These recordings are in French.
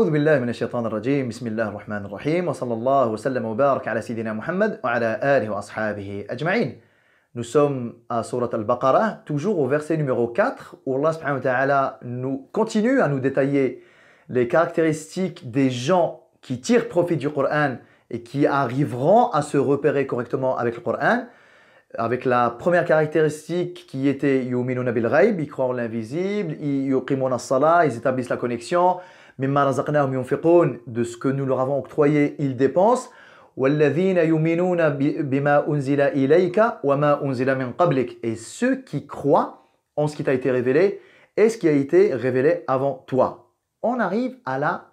أعوذ بالله من الشيطان الرجيم بسم الله الرحمن الرحيم وصلى الله وسلم وبارك على سيدنا محمد وعلى آله وأصحابه أجمعين. Nous sommes à Surat al-Baqarah, toujours au verset numéro 4, où Allah subhanahu wa ta'ala nous continue à nous détailler les caractéristiques des gens qui tirent profit du Coran et qui arriveront à se repérer correctement avec le Coran. Avec la première caractéristique qui était yu'minuna bil ghaib, ils croient en l'invisible, yuqimuna as-salah, ils établissent la connexion, mimma razaqnahum yunfiqun, de ce que nous leur avons octroyé, ils dépensent. Walladhina yu'minuna bima unzila ilayka wa ma unzila min qablik, et ceux qui croient en ce qui t'a été révélé et ce qui a été révélé avant toi. On arrive à la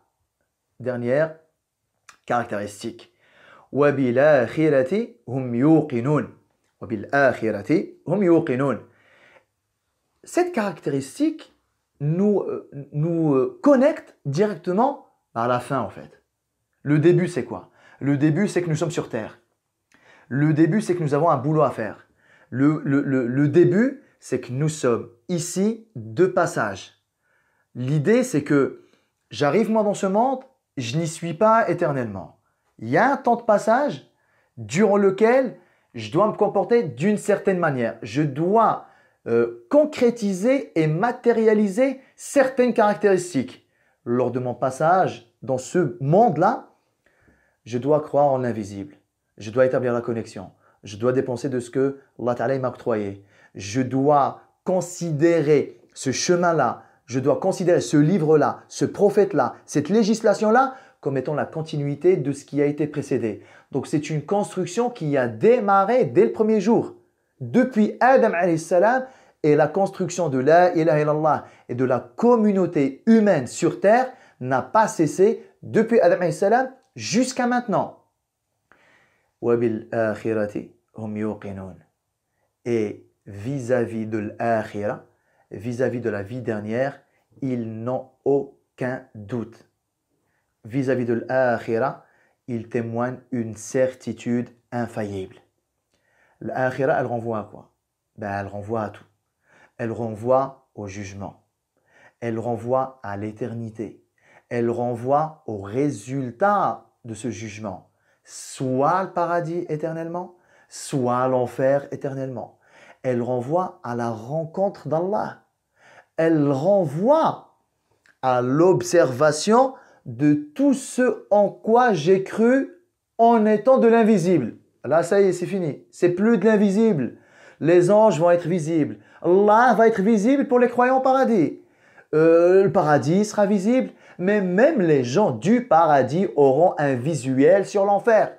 dernière caractéristique. Wa bil akhirati hum yuqinun. Cette caractéristique nous connecte directement à la fin en fait. Le début c'est quoi? Le début c'est que nous sommes sur terre. Le début c'est que nous avons un boulot à faire. Le début c'est que nous sommes ici de passage. L'idée c'est que j'arrive moi dans ce monde, je n'y suis pas éternellement. Il y a un temps de passage durant lequel je dois me comporter d'une certaine manière. Je dois concrétiser et matérialiser certaines caractéristiques. Lors de mon passage dans ce monde-là, je dois croire en l'invisible. Je dois établir la connexion. Je dois dépenser de ce que Allah Ta'ala m'a octroyé. Je dois considérer ce chemin-là. Je dois considérer ce livre-là, ce prophète-là, cette législation-là comme étant la continuité de ce qui a été précédé. Donc c'est une construction qui a démarré dès le premier jour. Depuis Adam alayhi salam, et la construction de la ilaha illallah et de la communauté humaine sur terre n'a pas cessé depuis Adam alayhi salam jusqu'à maintenant. Wa bil akhirati hum yuqinun. Et vis-à-vis de l'akhira, vis-à-vis de la vie dernière, ils n'ont aucun doute. Vis-à-vis de l'akhira, il témoigne une certitude infaillible. L'akhira, elle renvoie à quoi? Elle renvoie à tout. Elle renvoie au jugement. Elle renvoie à l'éternité. Elle renvoie au résultat de ce jugement. Soit le paradis éternellement, soit l'enfer éternellement. Elle renvoie à la rencontre d'Allah. Elle renvoie à l'observation de tout ce en quoi j'ai cru en étant de l'invisible. Là, ça y est, c'est fini. C'est plus de l'invisible. Les anges vont être visibles. Allah va être visible pour les croyants au paradis. Le paradis sera visible, mais même les gens du paradis auront un visuel sur l'enfer.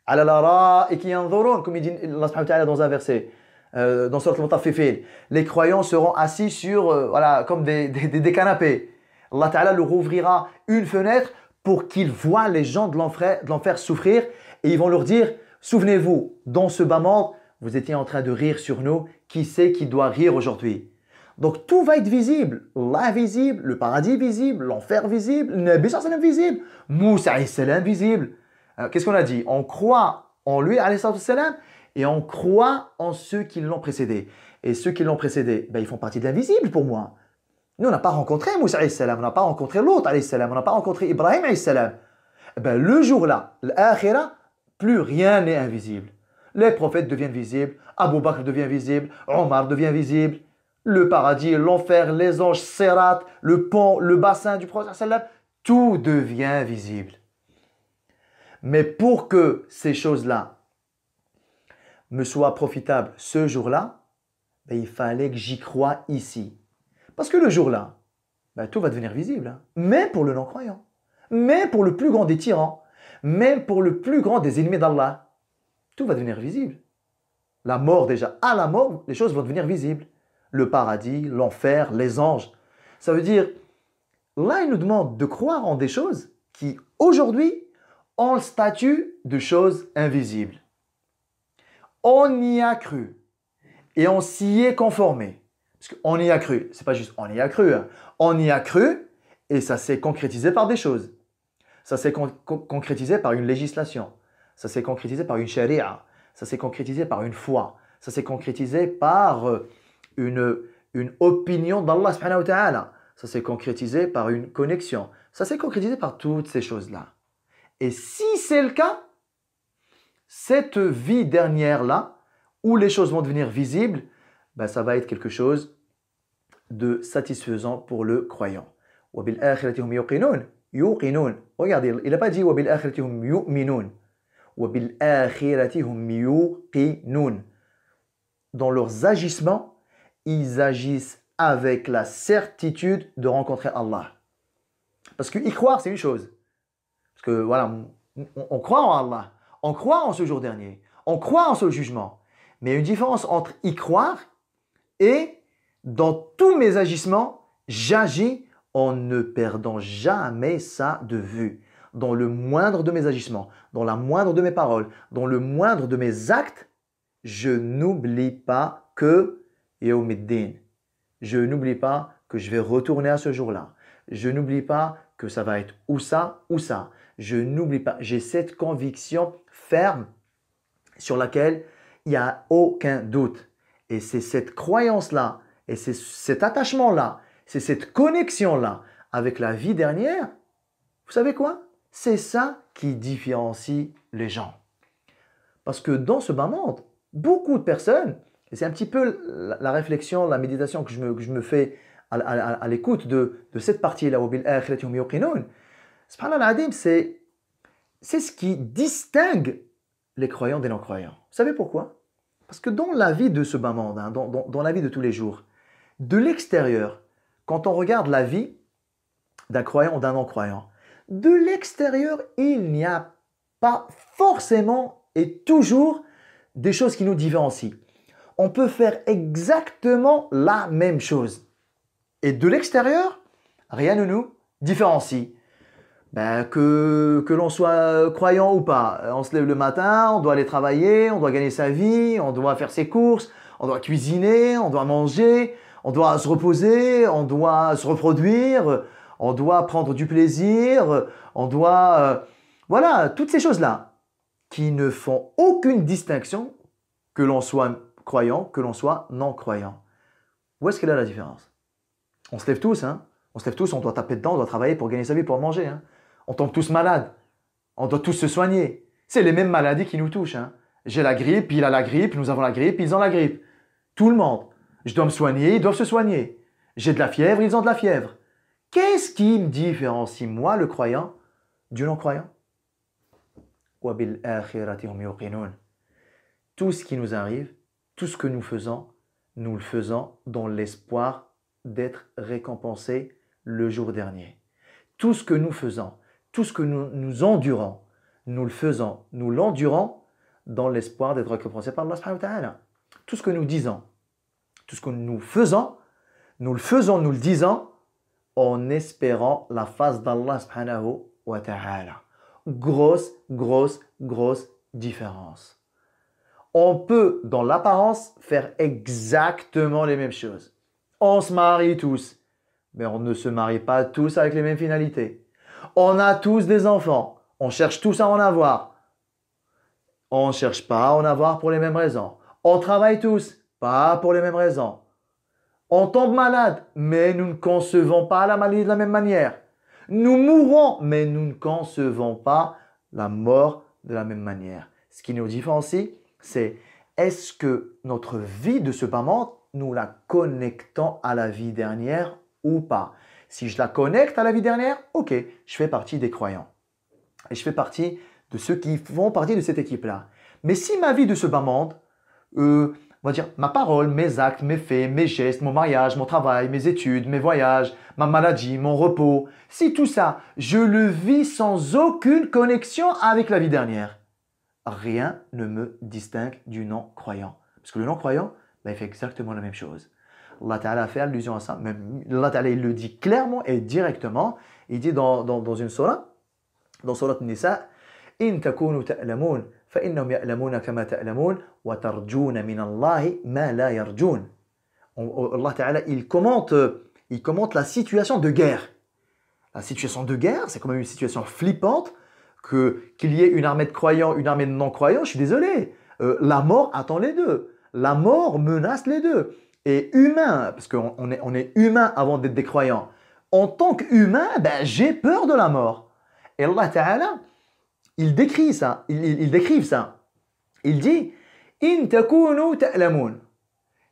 Ala l'ara'iki yanzurun, comme il dit Allah subhanahu wa ta'ala dans un verset, dans Surat al-Mutaffifin. Les croyants seront assis sur, comme des canapés. Allah Ta'ala leur ouvrira une fenêtre pour qu'ils voient les gens de l'enfer souffrir et ils vont leur dire, souvenez-vous, dans ce bas monde, vous étiez en train de rire sur nous, qui c'est qui doit rire aujourd'hui? Donc tout va être visible, Allah visible, le paradis visible, l'enfer visible, le Nabi sallallahu alayhi wa sallam visible, Moussa alayhi salam visible. Qu'est-ce qu'on a dit? On croit en lui alayhi salam et on croit en ceux qui l'ont précédé. Et ceux qui l'ont précédé, ils font partie de l'invisible pour moi. Nous, on n'a pas rencontré Moussa alayhi salam, on n'a pas rencontré Lot alayhi salam, on n'a pas rencontré Ibrahim alayhi salam. Le jour-là, l'akhira, plus rien n'est invisible. Les prophètes deviennent visibles, Abu Bakr devient visible, Omar devient visible, le paradis, l'enfer, les anges, Sirat, le pont, le bassin du prophète sallam, tout devient visible. Mais pour que ces choses-là me soient profitables ce jour-là, il fallait que j'y croie ici. Parce que le jour-là, tout va devenir visible. Hein. Même pour le non-croyant. Même pour le plus grand des tyrans. Même pour le plus grand des ennemis d'Allah. Tout va devenir visible. La mort déjà. À la mort, les choses vont devenir visibles. Le paradis, l'enfer, les anges. Ça veut dire, là, il nous demande de croire en des choses qui, aujourd'hui, ont le statut de choses invisibles. On y a cru. Et on s'y est conformé. Parce qu'on y a cru, c'est pas juste on y a cru, hein. On y a cru et ça s'est concrétisé par des choses. Ça s'est concrétisé par une législation. Ça s'est concrétisé par une sharia. Ça s'est concrétisé par une foi. Ça s'est concrétisé par une opinion d'Allah subhanahu wa ta'ala. ça s'est concrétisé par une connexion, ça s'est concrétisé par toutes ces choses-là. Et si c'est le cas, cette vie dernière-là, où les choses vont devenir visibles, ben ça va être quelque chose de satisfaisant pour le croyant. وَبِالْآخِرَةِ هُمْ يُوقِنُونَ. يُوقِنُونَ. Regardez, il n'a pas dit وَبِالْآخِرَةِ هُمْ يُؤْمِنُونَ. وَبِالْآخِرَةِ هُمْ يُوقِنُونَ. Dans leurs agissements, ils agissent avec la certitude de rencontrer Allah. Parce que y croire, c'est une chose. Parce que voilà, on croit en Allah, on croit en ce jour dernier, on croit en ce jugement. Mais il y a une différence entre y croire et dans tous mes agissements, j'agis en ne perdant jamais ça de vue. Dans le moindre de mes agissements, dans la moindre de mes paroles, dans le moindre de mes actes, je n'oublie pas que Yawmiddin. Je n'oublie pas que je vais retourner à ce jour-là. Je n'oublie pas que ça va être ou ça ou ça. Je n'oublie pas. J'ai cette conviction ferme sur laquelle il n'y a aucun doute. Et c'est cette croyance-là, et c'est cet attachement-là, c'est cette connexion-là avec la vie dernière. Vous savez quoi? C'est ça qui différencie les gens. Parce que dans ce bas monde, beaucoup de personnes, et c'est un petit peu la réflexion, la méditation que je me fais à l'écoute de cette partie-là, c'est ce qui distingue les croyants des non-croyants. Vous savez pourquoi? Parce que dans la vie de ce bas monde, hein, dans la vie de tous les jours, de l'extérieur, quand on regarde la vie d'un croyant ou d'un non-croyant, de l'extérieur, il n'y a pas forcément et toujours des choses qui nous différencient. On peut faire exactement la même chose. Et de l'extérieur, rien ne nous différencie. Que l'on soit croyant ou pas, on se lève le matin, on doit aller travailler, on doit gagner sa vie, on doit faire ses courses, on doit cuisiner, on doit manger, on doit se reposer, on doit se reproduire, on doit prendre du plaisir, on doit... voilà, toutes ces choses-là qui ne font aucune distinction que l'on soit croyant, que l'on soit non-croyant. Où est-ce qu'elle a la différence? On se lève tous, hein? On se lève tous, on doit taper dedans, on doit travailler pour gagner sa vie, pour manger, hein? On tombe tous malades. On doit tous se soigner. C'est les mêmes maladies qui nous touchent, hein? J'ai la grippe, il a la grippe, nous avons la grippe, ils ont la grippe. Tout le monde. Je dois me soigner, ils doivent se soigner. J'ai de la fièvre, ils ont de la fièvre. Qu'est-ce qui me différencie, moi, le croyant, du non-croyant? Tout ce qui nous arrive, tout ce que nous le faisons dans l'espoir d'être récompensés le jour dernier. Tout ce que nous faisons, tout ce que nous endurons, nous l'endurons dans l'espoir d'être récompensés par Allah subhanahu wa ta'ala. Tout ce que nous disons, tout ce que nous faisons, nous le disons en espérant la face d'Allah subhanahu wa ta'ala. Grosse différence. On peut, dans l'apparence, faire exactement les mêmes choses. On se marie tous, mais on ne se marie pas tous avec les mêmes finalités. On a tous des enfants, on cherche tous à en avoir. On ne cherche pas à en avoir pour les mêmes raisons. On travaille tous, pas pour les mêmes raisons. On tombe malade, mais nous ne concevons pas la maladie de la même manière. Nous mourrons, mais nous ne concevons pas la mort de la même manière. Ce qui nous différencie, c'est est-ce que notre vie de ce bas monde, nous la connectons à la vie dernière ou pas? Si je la connecte à la vie dernière, ok, je fais partie des croyants. Et je fais partie de ceux qui font partie de cette équipe-là. Mais si ma vie de ce bas monde, on va dire ma parole, mes actes, mes faits, mes gestes, mon mariage, mon travail, mes études, mes voyages, ma maladie, mon repos, si tout ça, je le vis sans aucune connexion avec la vie dernière, rien ne me distingue du non-croyant. Parce que le non-croyant, il fait exactement la même chose. Allah Ta'ala a fait allusion à ça. Même Allah Ta'ala, il le dit clairement et directement. Il dit dans une surah, dans surah Nisa, « In takunu ta'lamoun, fa innahum ya'lamouna kama ta'lamoun, wa tarjouna min Allahi ma la yarjoun. » Allah Ta'ala, il commente la situation de guerre. La situation de guerre, c'est quand même une situation flippante, qu'il y ait une armée de croyants, une armée de non-croyants, je suis désolé. La mort attend les deux. La mort menace les deux. Et humain, parce qu'on est humain avant d'être des croyants. en tant qu'humain, ben, j'ai peur de la mort. Et Allah Ta'ala, il décrit ça, il décrive ça. Il dit, In takunu ta'lamun.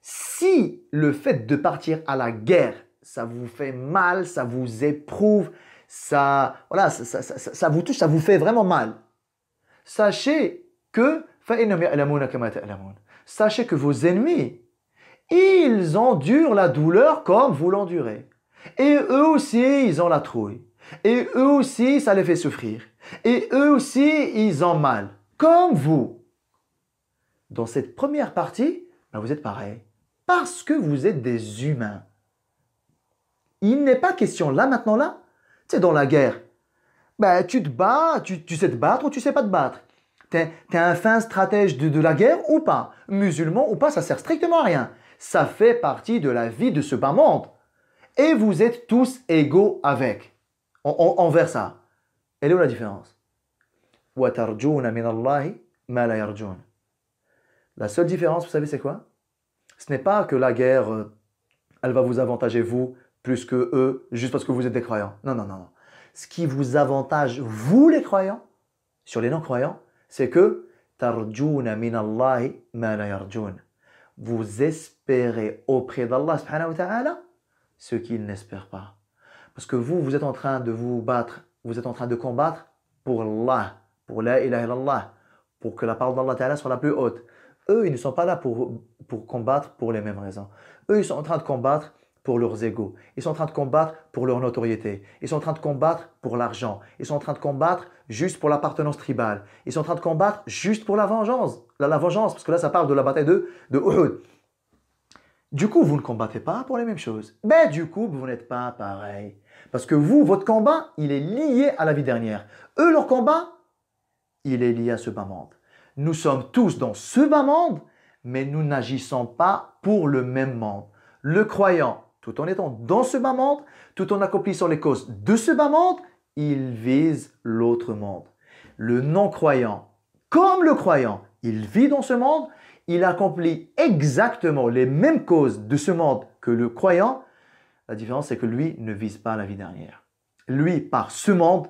Si le fait de partir à la guerre, ça vous fait mal, ça vous éprouve, ça, voilà, ça vous touche, ça vous fait vraiment mal. Sachez que, sachez que vos ennemis, ils endurent la douleur comme vous l'endurez. Et eux aussi, ils ont la trouille. Et eux aussi, ça les fait souffrir. Et eux aussi, ils ont mal. Comme vous. Dans cette première partie, ben vous êtes pareil. Parce que vous êtes des humains. Il n'est pas question, là, maintenant, là, tu sais, dans la guerre, ben, tu te bats, tu sais te battre ou tu sais pas te battre. T'es un fin stratège de la guerre ou pas? Musulman ou pas, ça sert strictement à rien. Ça fait partie de la vie de ce bas monde. Et vous êtes tous égaux avec. Envers ça. Elle est où la différence? وَتَرْجُونَ مِنَ اللَّهِ مَا لَا يَرْجُونَ. La seule différence, vous savez, c'est quoi? Ce n'est pas que la guerre, elle va vous avantager vous plus que eux, juste parce que vous êtes des croyants. Non, non, non, non. Ce qui vous avantage, vous les croyants, sur les non-croyants, c'est que تَرْجُونَ مِنَ اللَّهِ مَا لَا يَرْجُونَ. Vous espérez auprès d'Allah subhanahu wa ta'ala ce qu'il n'espère pas. Parce que vous êtes en train de vous battre, vous êtes en train de combattre pour Allah, pour la ilaha illallah, pour que la parole d'Allah ta'ala soit la plus haute. Eux, ils ne sont pas là pour combattre pour les mêmes raisons. Eux, ils sont en train de combattre pour leurs égos. Ils sont en train de combattre pour leur notoriété. Ils sont en train de combattre pour l'argent. Ils sont en train de combattre juste pour l'appartenance tribale. Ils sont en train de combattre juste pour la vengeance. La vengeance, parce que là, ça parle de la bataille de Uhud. Du coup, vous ne combattez pas pour les mêmes choses. Ben, du coup, vous n'êtes pas pareil. Parce que vous, votre combat, il est lié à la vie dernière. Eux, leur combat, il est lié à ce bas monde. Nous sommes tous dans ce bas monde, mais nous n'agissons pas pour le même monde. Le croyant, tout en étant dans ce bas monde, tout en accomplissant les causes de ce bas monde, il vise l'autre monde. Le non-croyant, comme le croyant, il vit dans ce monde, il accomplit exactement les mêmes causes de ce monde que le croyant. La différence, c'est que lui ne vise pas la vie dernière. Lui, par ce monde,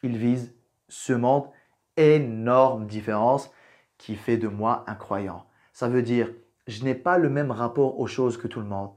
il vise ce monde. Énorme différence qui fait de moi un croyant. Ça veut dire, je n'ai pas le même rapport aux choses que tout le monde.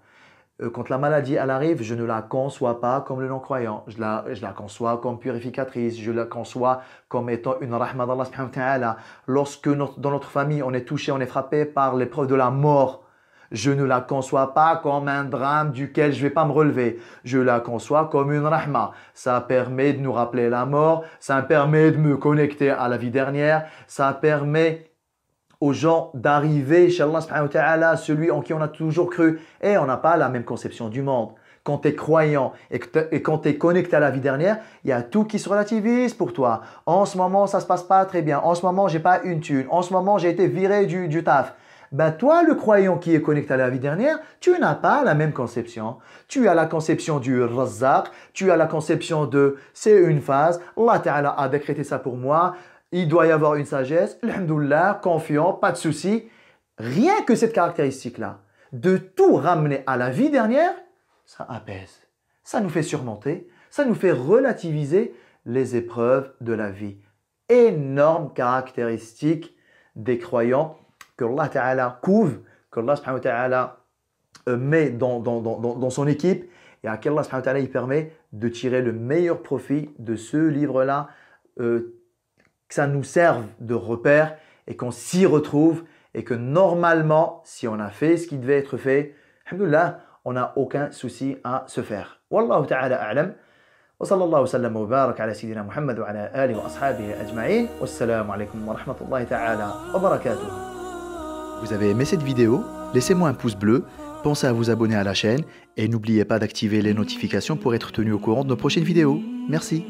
Quand la maladie elle arrive, je ne la conçois pas comme le non-croyant. Je la conçois comme purificatrice. Je la conçois comme étant une rahma d'Allah subhanahu wa ta'ala. Lorsque dans notre famille, on est touché, on est frappé par l'épreuve de la mort, je ne la conçois pas comme un drame duquel je ne vais pas me relever. Je la conçois comme une rahma. Ça permet de nous rappeler la mort. Ça permet de me connecter à la vie dernière. Ça permet aux gens d'arriver chez Allah subhanahu wa ta'ala, celui en qui on a toujours cru. Et on n'a pas la même conception du monde. Quand tu es croyant et quand tu es connecté à la vie dernière, il y a tout qui se relativise pour toi. En ce moment, ça ne se passe pas très bien. En ce moment, je n'ai pas une thune. En ce moment, j'ai été viré du taf. Ben toi, le croyant qui est connecté à la vie dernière, tu n'as pas la même conception. Tu as la conception du Razzaq, tu as la conception de c'est une phase, Allah Ta'ala a décrété ça pour moi, il doit y avoir une sagesse, alhamdoulilah, confiant, pas de souci. Rien que cette caractéristique-là, de tout ramener à la vie dernière, ça apaise. Ça nous fait surmonter, ça nous fait relativiser les épreuves de la vie. Énorme caractéristique des croyants que Allah Ta'ala couvre, que Allah subhanahu wa ta'ala met dans son équipe et à qui Allah subhanahu wa ta'ala il permet de tirer le meilleur profit de ce livre-là, que ça nous serve de repère et qu'on s'y retrouve et que normalement, si on a fait ce qui devait être fait, alhamdoulilah, on n'a aucun souci à se faire. Wallahu ta'ala a'lam. وصلى الله وسلم وبارك على سيدنا محمد وعلى آله وأصحابه أجمعين والسلام عليكم ورحمة الله تعالى وبركاته. Vous avez aimé cette vidéo? Laissez-moi un pouce bleu, pensez à vous abonner à la chaîne et n'oubliez pas d'activer les notifications pour être tenu au courant de nos prochaines vidéos. Merci.